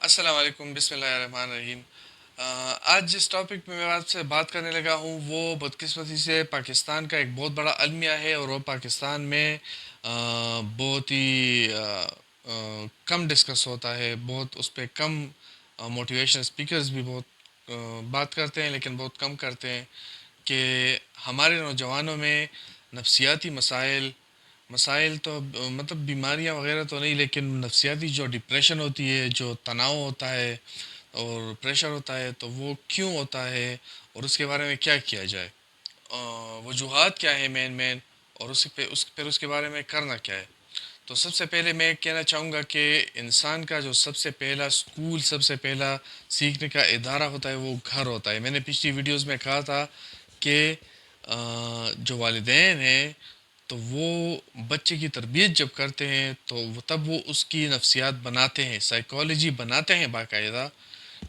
السلام علیکم، بسم اللہ الرحمن الرحیم۔ آج جس ٹاپک پہ میں آپ سے بات کرنے لگا ہوں وہ بدقسمتی سے پاکستان کا ایک بہت بڑا المیہ ہے، اور وہ پاکستان میں بہت ہی کم ڈسکس ہوتا ہے، بہت اس پہ کم موٹیویشن اسپیکرز بھی بہت بات کرتے ہیں لیکن بہت کم کرتے ہیں کہ ہمارے نوجوانوں میں نفسیاتی مسائل مسائل تو مطلب بیماریاں وغیرہ تو نہیں، لیکن نفسیاتی جو ڈپریشن ہوتی ہے، جو تناؤ ہوتا ہے اور پریشر ہوتا ہے، تو وہ کیوں ہوتا ہے اور اس کے بارے میں کیا کیا جائے، وجوہات کیا ہے مین اور پھر اس کے بارے میں کرنا کیا ہے۔ تو سب سے پہلے میں کہنا چاہوں گا کہ انسان کا جو سب سے پہلا سکول، سب سے پہلا سیکھنے کا ادارہ ہوتا ہے وہ گھر ہوتا ہے۔ میں نے پچھلی ویڈیوز میں کہا تھا کہ جو والدین ہیں تو وہ بچے کی تربیت جب کرتے ہیں تو تب وہ اس کی نفسیات بناتے ہیں، سائیکالوجی بناتے ہیں باقاعدہ،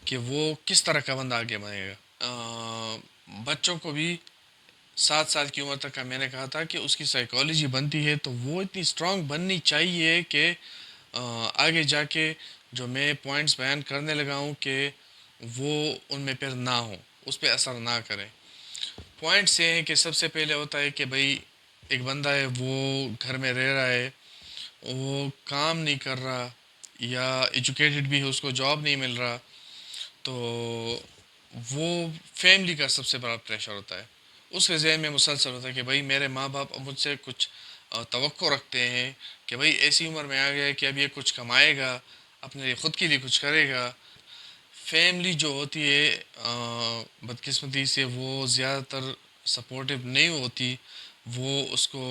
کہ وہ کس طرح کا بندہ آگے بنے گا۔ بچوں کو بھی 7 سال کی عمر تک کا میں نے کہا تھا کہ اس کی سائیکالوجی بنتی ہے، تو وہ اتنی اسٹرانگ بننی چاہیے کہ آگے جا کے جو میں پوائنٹس بیان کرنے لگا ہوں کہ وہ ان میں پھر نہ ہوں، اس پہ اثر نہ کریں۔ پوائنٹس یہ ہیں کہ سب سے پہلے ہوتا ہے کہ بھائی ایک بندہ ہے، وہ گھر میں رہ رہا ہے، وہ کام نہیں کر رہا، یا ایجوکیٹڈ بھی ہے، اس کو جاب نہیں مل رہا، تو وہ فیملی کا سب سے بڑا پریشر ہوتا ہے۔ اس کے ذہن میں مسلسل ہوتا ہے کہ بھائی میرے ماں باپ اب مجھ سے کچھ توقع رکھتے ہیں کہ بھائی ایسی عمر میں آ گیا ہے کہ اب یہ کچھ کمائے گا، اپنے لیے خود کے لیے کچھ کرے گا۔ فیملی جو ہوتی ہے بدقسمتی سے وہ زیادہ تر سپورٹیو نہیں ہوتی، وہ اس کو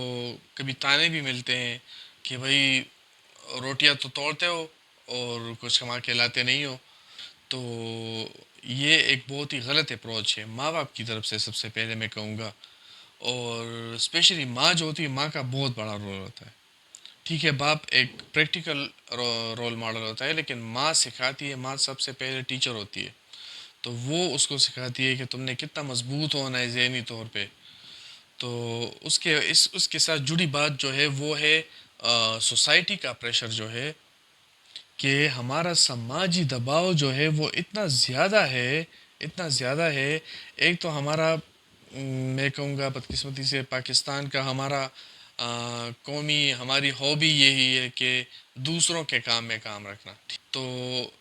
کبھی تانے بھی ملتے ہیں کہ بھائی روٹیاں تو توڑتے ہو اور کچھ کما کے لاتے نہیں ہو۔ تو یہ ایک بہت ہی غلط اپروچ ہے ماں باپ کی طرف سے، سب سے پہلے میں کہوں گا۔ اور اسپیشلی ماں جو ہوتی ہے، ماں کا بہت بڑا رول ہوتا ہے۔ ٹھیک ہے، باپ ایک پریکٹیکل رول ماڈل ہوتا ہے، لیکن ماں سکھاتی ہے، ماں سب سے پہلے ٹیچر ہوتی ہے، تو وہ اس کو سکھاتی ہے کہ تم نے کتنا مضبوط ہونا ہے ذہنی طور پہ۔ تو اس کے ساتھ جڑی بات جو ہے وہ ہے سوسائٹی کا پریشر جو ہے، کہ ہمارا سماجی دباؤ جو ہے وہ اتنا زیادہ ہے، اتنا زیادہ ہے۔ ایک تو ہمارا میں کہوں گا بدقسمتی سے پاکستان کا ہمارا قومی ہماری ہابی یہی ہے کہ دوسروں کے کام میں کام رکھنا۔ تو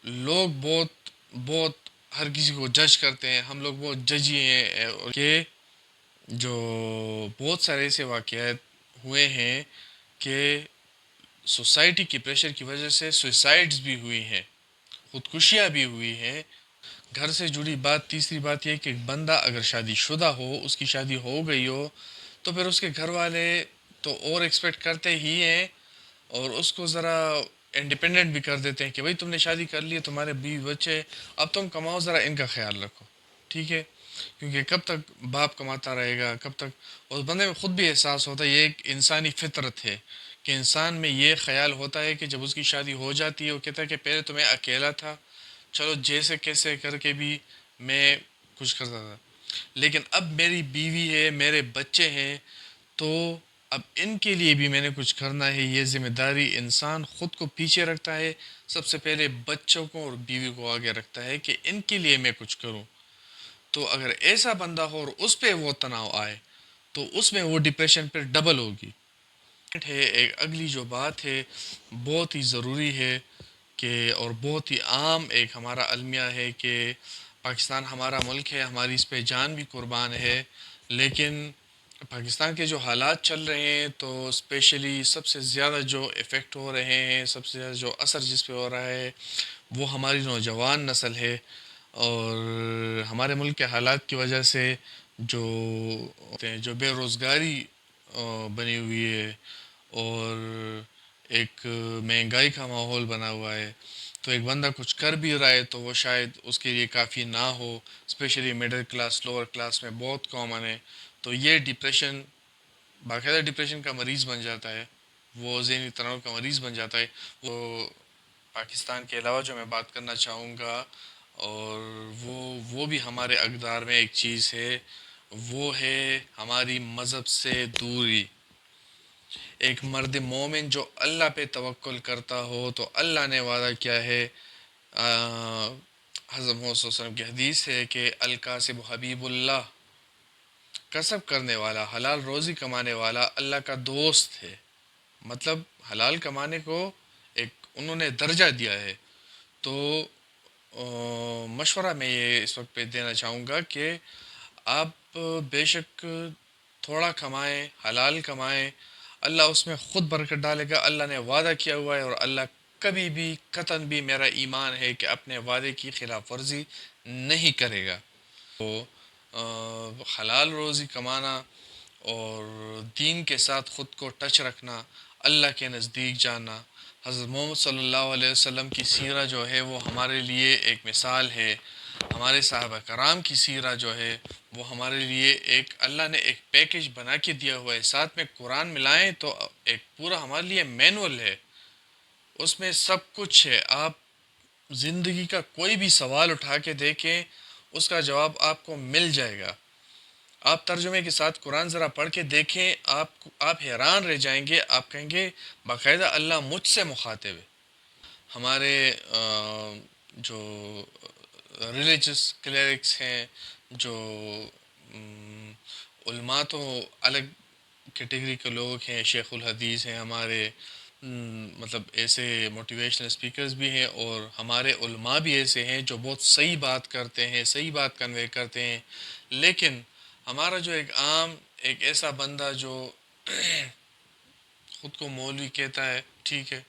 لوگ بہت بہت ہر کسی کو جج کرتے ہیں، ہم لوگ بہت ججی ہیں، کہ جو بہت سارے ایسے واقعات ہوئے ہیں کہ سوسائٹی کی پریشر کی وجہ سے سوئسائڈز بھی ہوئی ہیں، خودکشیاں بھی ہوئی ہیں۔ گھر سے جڑی بات، تیسری بات یہ کہ ایک بندہ اگر شادی شدہ ہو، اس کی شادی ہو گئی ہو، تو پھر اس کے گھر والے تو اور ایکسپیکٹ کرتے ہی ہیں، اور اس کو ذرا انڈیپینڈنٹ بھی کر دیتے ہیں کہ بھائی تم نے شادی کر لی ہے، تمہارے بیوی بچے، اب تم کماؤ، ذرا ان کا خیال رکھو۔ ٹھیک ہے، کیونکہ کب تک باپ کماتا رہے گا، کب تک؟ اور بندے میں خود بھی احساس ہوتا ہے، یہ ایک انسانی فطرت ہے کہ انسان میں یہ خیال ہوتا ہے کہ جب اس کی شادی ہو جاتی ہے، وہ کہتا ہے کہ پہلے تو میں اکیلا تھا، چلو جیسے کیسے کر کے بھی میں کچھ کرتا تھا، لیکن اب میری بیوی ہے، میرے بچے ہیں، تو اب ان کے لیے بھی میں نے کچھ کرنا ہے۔ یہ ذمہ داری انسان خود کو پیچھے رکھتا ہے، سب سے پہلے بچوں کو اور بیوی کو آگے رکھتا ہے کہ ان کے لیے میں کچھ کروں۔ تو اگر ایسا بندہ ہو اور اس پہ وہ تناؤ آئے، تو اس میں وہ ڈپریشن پھر ڈبل ہوگی۔ ایک اگلی جو بات ہے بہت ہی ضروری ہے کہ، اور بہت ہی عام ایک ہمارا المیہ ہے کہ پاکستان ہمارا ملک ہے، ہماری اس پہ جان بھی قربان ہے، لیکن پاکستان کے جو حالات چل رہے ہیں تو اسپیشلی سب سے زیادہ جو افیکٹ ہو رہے ہیں، سب سے زیادہ جو اثر جس پہ ہو رہا ہے وہ ہماری نوجوان نسل ہے۔ اور ہمارے ملک کے حالات کی وجہ سے جو بے روزگاری بنی ہوئی ہے، اور ایک مہنگائی کا ماحول بنا ہوا ہے، تو ایک بندہ کچھ کر بھی رہا ہے تو وہ شاید اس کے لیے کافی نہ ہو، specially middle class, lower class میں بہت کامن ہے۔ تو یہ ڈپریشن، باقاعدہ ڈپریشن کا مریض بن جاتا ہے، وہ ذہنی تناؤ کا مریض بن جاتا ہے۔ وہ پاکستان کے علاوہ جو میں بات کرنا چاہوں گا، اور وہ بھی ہمارے اقدار میں ایک چیز ہے، وہ ہے ہماری مذہب سے دوری۔ ایک مرد مومن جو اللہ پہ توکل کرتا ہو، تو اللہ نے وعدہ کیا ہے حضرت محمد صلی اللہ علیہ وسلم کی حدیث ہے کہ القاسب حبیب اللہ، کسب کرنے والا، حلال روزی کمانے والا اللہ کا دوست ہے. مطلب حلال کمانے کو ایک انہوں نے درجہ دیا ہے. تو مشورہ میں یہ اس وقت پہ دینا چاہوں گا کہ آپ بے شک تھوڑا کمائیں، حلال کمائیں، اللہ اس میں خود برکت ڈالے گا. اللہ نے وعدہ کیا ہوا ہے، اور اللہ کبھی بھی قطعاً بھی، میرا ایمان ہے کہ اپنے وعدے کی خلاف ورزی نہیں کرے گا. تو حلال روزی کمانا اور دین کے ساتھ خود کو ٹچ رکھنا، اللہ کے نزدیک جانا. حضرت محمد صلی اللہ علیہ وسلم کی سیرہ جو ہے وہ ہمارے لیے ایک مثال ہے. ہمارے صحابہ کرام کی سیرہ جو ہے وہ ہمارے لیے ایک اللہ نے ایک پیکج بنا کے دیا ہوا ہے. ساتھ میں قرآن ملائیں تو ایک پورا ہمارے لیے مینول ہے، اس میں سب کچھ ہے. آپ زندگی کا کوئی بھی سوال اٹھا کے دیکھیں، اس کا جواب آپ کو مل جائے گا. آپ ترجمے کے ساتھ قرآن ذرا پڑھ کے دیکھیں، آپ حیران رہ جائیں گے. آپ کہیں گے باقاعدہ اللہ مجھ سے مخاطب ہے. ہمارے جو ریلیجس کلیرکس ہیں، جو علماء تو الگ کیٹیگری کے لوگ ہیں، شیخ الحدیث ہیں ہمارے، مطلب ایسے موٹیویشنل اسپیکرز بھی ہیں، اور ہمارے علماء بھی ایسے ہیں جو بہت صحیح بات کرتے ہیں، صحیح بات کنوے کرتے ہیں. لیکن ہمارا جو ایک عام ایک ایسا بندہ جو خود کو مولوی کہتا ہے، ٹھیک ہے،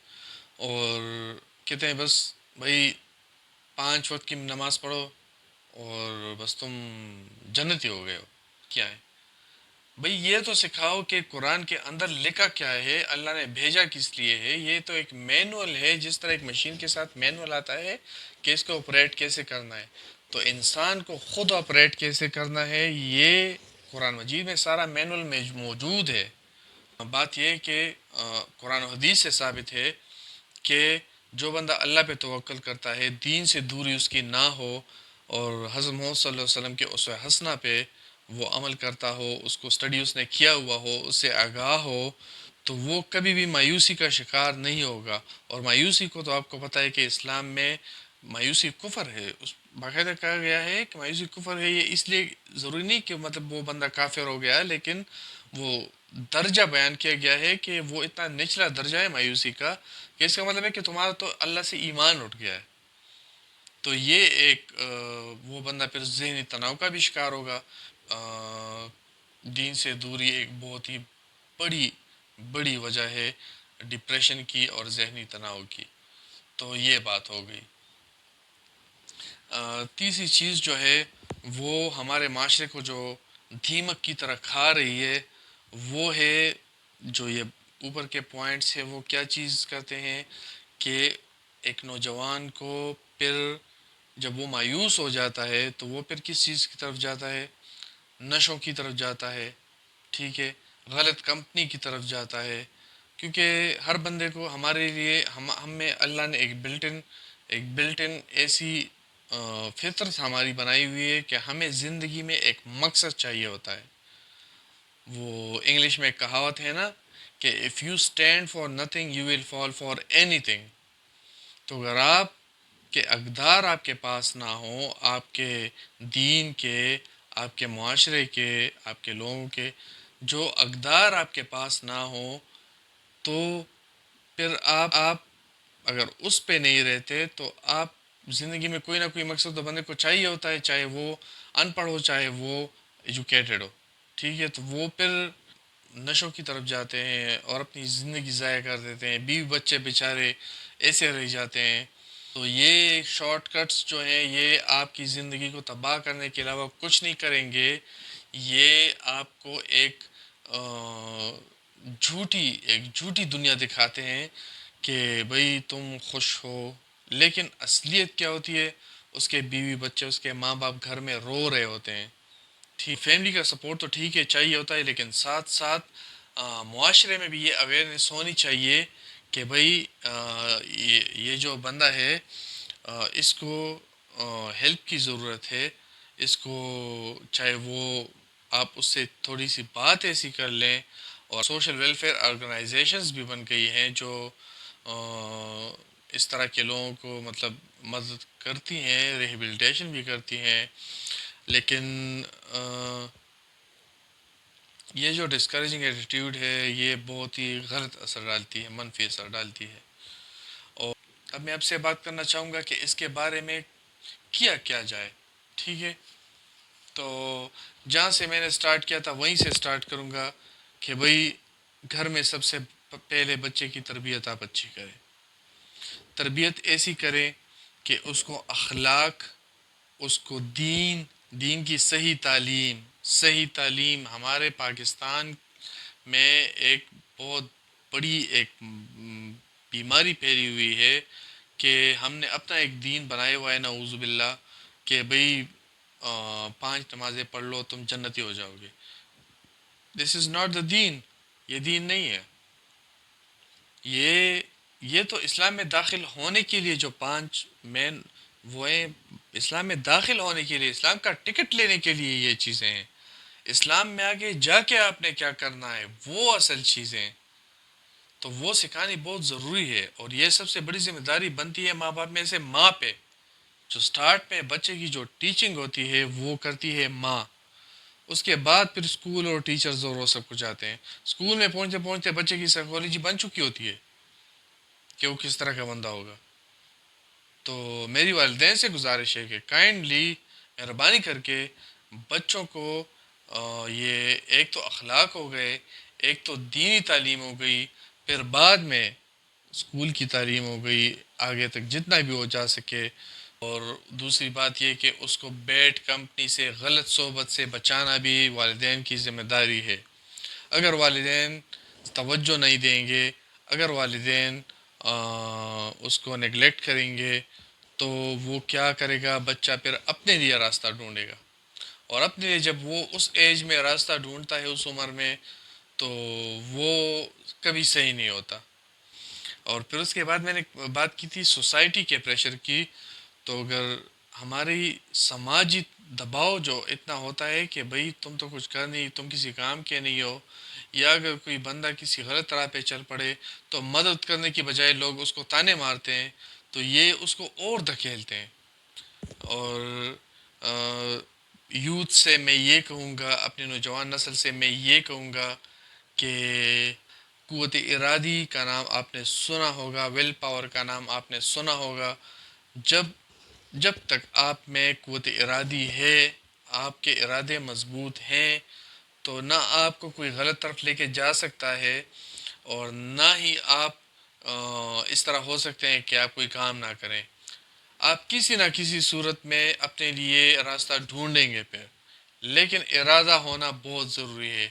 اور کہتے ہیں بس بھائی 5 وقت کی نماز پڑھو اور بس تم جنتی ہو گئے ہو. کیا ہے بھئی؟ یہ تو سکھاؤ کہ قرآن کے اندر لکھا کیا ہے، اللہ نے بھیجا کس لیے ہے. یہ تو ایک مینول ہے، جس طرح ایک مشین کے ساتھ مینول آتا ہے کہ اس کو آپریٹ کیسے کرنا ہے، تو انسان کو خود آپریٹ کیسے کرنا ہے، یہ قرآن مجید میں سارا مینول میں موجود ہے. بات یہ ہے کہ قرآن و حدیث سے ثابت ہے کہ جو بندہ اللہ پہ توکل کرتا ہے، دین سے دوری اس کی نہ ہو، اور حضرت محمد صلی اللہ علیہ وسلم کے اسوہ حسنہ پہ وہ عمل کرتا ہو، اس کو اسٹڈی اس نے کیا ہوا ہو، اس سے آگاہ ہو، تو وہ کبھی بھی مایوسی کا شکار نہیں ہوگا. اور مایوسی کو تو آپ کو پتہ ہے کہ اسلام میں مایوسی کفر ہے. اس باقاعدہ کہا گیا ہے کہ مایوسی کفر ہے. یہ اس لیے ضروری نہیں کہ مطلب وہ بندہ کافر ہو گیا، لیکن وہ درجہ بیان کیا گیا ہے کہ وہ اتنا نچلا درجہ ہے مایوسی کا، کہ اس کا مطلب ہے کہ تمہارا تو اللہ سے ایمان اٹھ گیا ہے. تو یہ ایک وہ بندہ پھر ذہنی تناؤ کا بھی شکار ہوگا. دین سے دوری ایک بہت ہی بڑی بڑی وجہ ہے ڈپریشن کی اور ذہنی تناؤ کی. تو یہ بات ہو گئی. تیسری چیز جو ہے وہ ہمارے معاشرے کو جو دھیمک کی طرح کھا رہی ہے، وہ ہے جو یہ اوپر کے پوائنٹس ہیں. وہ کیا چیز کرتے ہیں کہ ایک نوجوان کو پھر جب وہ مایوس ہو جاتا ہے تو وہ پھر کس چیز کی طرف جاتا ہے؟ نشوں کی طرف جاتا ہے، ٹھیک ہے، غلط کمپنی کی طرف جاتا ہے. کیونکہ ہر بندے کو ہمارے لیے ہم میں اللہ نے ایک بلٹ ان ایسی فطرت ہماری بنائی ہوئی ہے کہ ہمیں زندگی میں ایک مقصد چاہیے ہوتا ہے. وہ انگلش میں ایک کہاوت ہے نا کہ if you stand for nothing you will fall for any thing. تو اگر آپ کے اقدار آپ کے پاس نہ ہوں، آپ کے دین کے، آپ کے معاشرے کے، آپ کے لوگوں کے جو اقدار آپ کے پاس نہ ہوں، تو پھر آپ اگر اس پہ نہیں رہتے تو آپ زندگی میں کوئی نہ کوئی مقصد تو بندے کو چاہیے ہوتا ہے، چاہے وہ ان پڑھ ہو چاہے وہ ایجوکیٹڈ ہو، ٹھیک ہے. تو وہ پھر نشوں کی طرف جاتے ہیں اور اپنی زندگی ضائع کر دیتے ہیں. بیوی بچے بیچارے ایسے رہ جاتے ہیں. تو یہ شارٹ کٹس جو ہیں یہ آپ کی زندگی کو تباہ کرنے کے علاوہ کچھ نہیں کریں گے. یہ آپ کو ایک جھوٹی دنیا دکھاتے ہیں کہ بھئی تم خوش ہو، لیکن اصلیت کیا ہوتی ہے؟ اس کے بیوی بچے، اس کے ماں باپ گھر میں رو رہے ہوتے ہیں. ٹھیک، فیملی کا سپورٹ تو ٹھیک ہے چاہیے ہوتا ہے، لیکن ساتھ ساتھ معاشرے میں بھی یہ اویئرنیس ہونی چاہیے کہ بھئی یہ جو بندہ ہے اس کو ہیلپ کی ضرورت ہے. اس کو چاہے وہ آپ اس سے تھوڑی سی بات ایسی کر لیں. اور سوشل ویلفیئر آرگنائزیشنز بھی بن گئی ہیں جو اس طرح کے لوگوں کو مطلب مدد کرتی ہیں، ریہیبلیٹیشن بھی کرتی ہیں، لیکن یہ جو ڈسکریجنگ ایٹیٹیوڈ ہے یہ بہت ہی غلط اثر ڈالتی ہے، منفی اثر ڈالتی ہے۔ اور اب میں آپ سے بات کرنا چاہوں گا کہ اس کے بارے میں کیا جائے، ٹھیک ہے؟ تو جہاں سے میں نے سٹارٹ کیا تھا وہیں سے سٹارٹ کروں گا کہ بھئی گھر میں سب سے پہلے بچے کی تربیت آپ اچھی کریں، تربیت ایسی کریں کہ اس کو اخلاق، اس کو دین کی صحیح تعلیم ہمارے پاکستان میں ایک بہت بڑی ایک بیماری پھیلی ہوئی ہے کہ ہم نے اپنا ایک دین بنایا ہوا ہے نعوذ باللہ کہ بھئی 5 نمازیں پڑھ لو تم جنتی ہو جاؤ گے۔ دس از ناٹ دا دین، یہ دین نہیں ہے۔ یہ یہ تو اسلام میں داخل ہونے کے لیے جو 5 مین وہ ہیں، اسلام میں داخل ہونے کے لیے، اسلام کا ٹکٹ لینے کے لیے یہ چیزیں ہیں۔ اسلام میں آگے جا کے آپ نے کیا کرنا ہے وہ اصل چیزیں ہیں، تو وہ سکھانی بہت ضروری ہے۔ اور یہ سب سے بڑی ذمہ داری بنتی ہے ماں باپ میں سے ماں پہ، جو سٹارٹ میں بچے کی جو ٹیچنگ ہوتی ہے وہ کرتی ہے ماں، اس کے بعد پھر اسکول اور ٹیچرز اور وہ سب کچھ آتے ہیں۔ اسکول میں پہنچتے پہنچتے بچے کی سائیکالوجی بن چکی ہوتی ہے کہ وہ کس طرح کا بندہ ہوگا۔ تو میری والدین سے گزارش ہے کہ کائنڈلی مہربانی کر کے بچوں کو یہ ایک تو اخلاق ہو گئے، ایک تو دینی تعلیم ہو گئی، پھر بعد میں اسکول کی تعلیم ہو گئی آگے تک جتنا بھی ہو جا سکے۔ اور دوسری بات یہ کہ اس کو بیڈ کمپنی سے، غلط صحبت سے بچانا بھی والدین کی ذمہ داری ہے۔ اگر والدین توجہ نہیں دیں گے، اگر والدین اس کو نگلیکٹ کریں گے تو وہ کیا کرے گا، بچہ پھر اپنے لیے راستہ ڈھونڈے گا، اور اپنے لیے جب وہ اس ایج میں راستہ ڈھونڈتا ہے اس عمر میں تو وہ کبھی صحیح نہیں ہوتا۔ اور پھر اس کے بعد میں نے بات کی تھی سوسائٹی کے پریشر کی، تو اگر ہماری سماجی دباؤ جو اتنا ہوتا ہے کہ بھئی تم تو کچھ کر نہیں، تم کسی کام کے نہیں ہو، یا اگر کوئی بندہ کسی غلط راہ پہ چل پڑے تو مدد کرنے کی بجائے لوگ اس کو تانے مارتے ہیں، تو یہ اس کو اور دھکیلتے ہیں۔ اور یوتھ سے میں یہ کہوں گا، اپنے نوجوان نسل سے میں یہ کہوں گا کہ قوت ارادی کا نام آپ نے سنا ہوگا، ویل پاور کا نام آپ نے سنا ہوگا۔ جب جب تک آپ میں قوت ارادی ہے، آپ کے ارادے مضبوط ہیں، تو نہ آپ کو کوئی غلط طرف لے کے جا سکتا ہے، اور نہ ہی آپ اس طرح ہو سکتے ہیں کہ آپ کوئی کام نہ کریں۔ آپ کسی نہ کسی صورت میں اپنے لیے راستہ ڈھونڈیں گے پھر، لیکن ارادہ ہونا بہت ضروری ہے،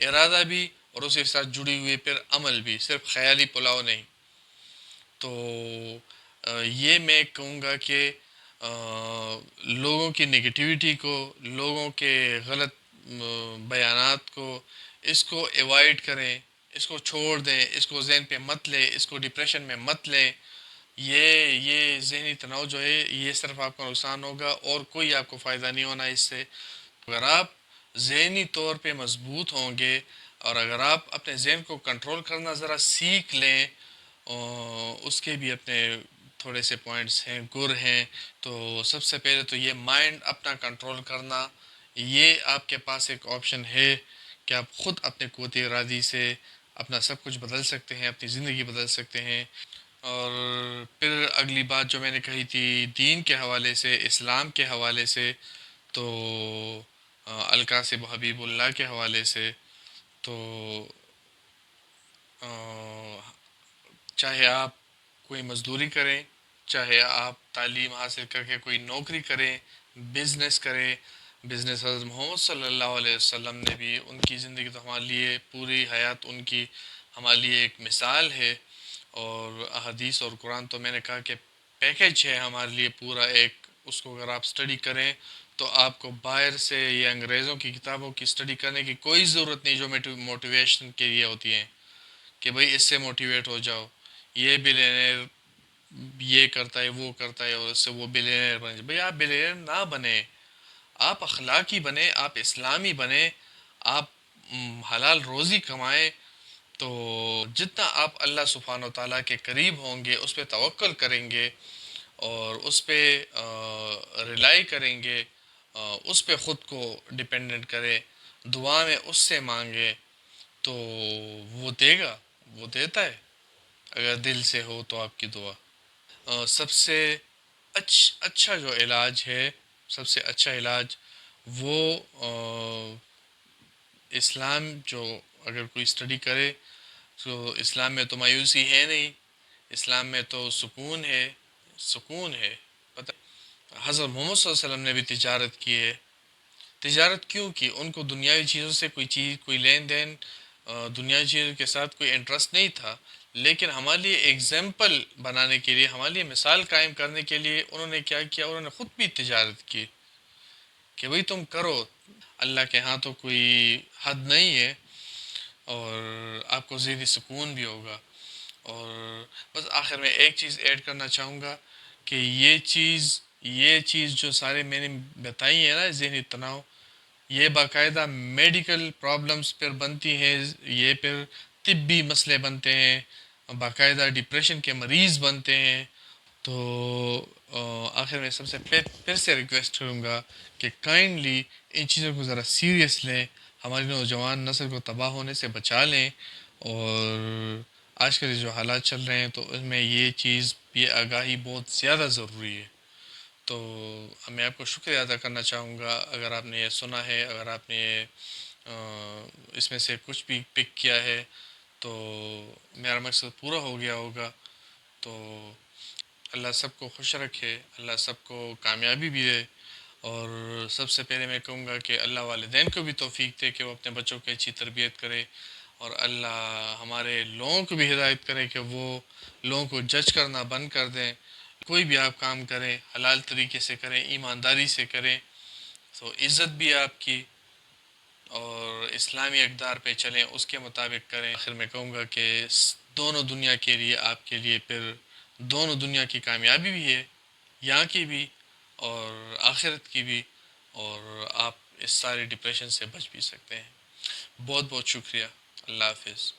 ارادہ بھی اور اس کے ساتھ جڑی ہوئی پھر عمل بھی، صرف خیالی پلاؤ نہیں۔ تو یہ میں کہوں گا کہ لوگوں کی نگیٹیوٹی کو، لوگوں کے غلط بیانات کو، اس کو ایوائڈ کریں، اس کو چھوڑ دیں، اس کو ذہن پہ مت لیں، اس کو ڈپریشن میں مت لیں۔ یہ ذہنی تناؤ جو ہے یہ صرف آپ کا نقصان ہوگا اور کوئی آپ کو فائدہ نہیں ہونا اس سے۔ اگر آپ ذہنی طور پہ مضبوط ہوں گے، اور اگر آپ اپنے ذہن کو کنٹرول کرنا ذرا سیکھ لیں، اس کے بھی اپنے تھوڑے سے پوائنٹس ہیں، گر ہیں۔ تو سب سے پہلے تو یہ مائنڈ اپنا کنٹرول کرنا، یہ آپ کے پاس ایک آپشن ہے کہ آپ خود اپنے قوت ارادی سے اپنا سب کچھ بدل سکتے ہیں، اپنی زندگی بدل سکتے ہیں۔ اور پھر اگلی بات جو میں نے کہی تھی دین کے حوالے سے، اسلام کے حوالے سے، تو القاسم حبیب اللہ کے حوالے سے، تو چاہے آپ کوئی مزدوری کریں، چاہے آپ تعلیم حاصل کر کے کوئی نوکری کریں، بزنس کریں، بزنس حضرت محمد صلی اللہ علیہ وسلم نے بھی، ان کی زندگی تو ہمارے لیے پوری حیات ان کی ہمارے لیے ایک مثال ہے۔ اور احادیث اور قرآن تو میں نے کہا کہ پیکج ہے ہمارے لیے پورا ایک، اس کو اگر آپ اسٹڈی کریں تو آپ کو باہر سے یا انگریزوں کی کتابوں کی اسٹڈی کرنے کی کوئی ضرورت نہیں جو موٹیویشن کے لیے ہوتی ہیں کہ بھئی اس سے موٹیویٹ ہو جاؤ، یہ بلینئر یہ کرتا ہے وہ کرتا ہے اور اس سے وہ بلینئر بن جائے۔ بھئی آپ بلینئر نہ بنیں، آپ اخلاقی بنیں، آپ اسلامی بنیں، آپ حلال روزی کمائیں، تو جتنا آپ اللہ سبحانہ و تعالیٰ کے قریب ہوں گے، اس پہ توکل کریں گے، اور اس پہ ریلائی کریں گے، اس پہ خود کو ڈپینڈنٹ کرے، دعا میں اس سے مانگے، تو وہ دے گا، وہ دیتا ہے اگر دل سے ہو تو آپ کی دعا۔ سب سے اچھا جو علاج ہے، سب سے اچھا علاج وہ اسلام جو اگر کوئی اسٹڈی کرے تو اسلام میں تو مایوسی ہے نہیں، اسلام میں تو سکون ہے، سکون ہے۔ پتہ حضرت محمد صلی اللہ علیہ وسلم نے بھی تجارت کی ہے۔ تجارت کیوں کی؟ ان کو دنیاوی چیزوں سے کوئی چیز، کوئی لین دین، دنیاوی چیزوں کے ساتھ کوئی انٹرسٹ نہیں تھا، لیکن ہمارے لیے ایگزامپل بنانے کے لیے، ہمارے لیے مثال قائم کرنے کے لیے انہوں نے کیا کیا؟ انہوں نے خود بھی تجارت کی کہ بھئی تم کرو، اللہ کے ہاں تو کوئی حد نہیں ہے، اور آپ کو ذہنی سکون بھی ہوگا۔ اور بس آخر میں ایک چیز ایڈ کرنا چاہوں گا کہ یہ چیز جو سارے میں نے بتائی ہے نا، ذہنی تناؤ، یہ باقاعدہ میڈیکل پرابلمس پر بنتی ہے، یہ پھر طبی مسئلے بنتے ہیں، باقاعدہ ڈپریشن کے مریض بنتے ہیں۔ تو آخر میں سب سے پھر سے ریکویسٹ کروں گا کہ کائنڈلی ان چیزوں کو ذرا سیریس لیں، ہماری نوجوان نسل کو تباہ ہونے سے بچا لیں، اور آج کل جو حالات چل رہے ہیں تو اس میں یہ چیز، یہ آگاہی بہت زیادہ ضروری ہے۔ تو میں آپ کو شکریہ ادا کرنا چاہوں گا اگر آپ نے یہ سنا ہے، اگر آپ نے اس میں سے کچھ بھی پک کیا ہے تو میرا مقصد پورا ہو گیا ہوگا۔ تو اللہ سب کو خوش رکھے، اللہ سب کو کامیابی بھی دے، اور سب سے پہلے میں کہوں گا کہ اللہ والدین کو بھی توفیق دے کہ وہ اپنے بچوں کی اچھی تربیت کرے، اور اللہ ہمارے لوگوں کو بھی ہدایت کرے کہ وہ لوگوں کو جج کرنا بند کر دیں، کوئی بھی آپ کام کریں حلال طریقے سے کریں، ایمانداری سے کریں، تو عزت بھی آپ کی، اور اسلامی اقدار پہ چلیں، اس کے مطابق کریں۔ آخر میں کہوں گا کہ دونوں دنیا کے لیے، آپ کے لیے پھر دونوں دنیا کی کامیابی بھی ہے، یہاں کی بھی اور آخرت کی بھی، اور آپ اس سارے ڈپریشن سے بچ بھی سکتے ہیں۔ بہت بہت شکریہ، اللہ حافظ۔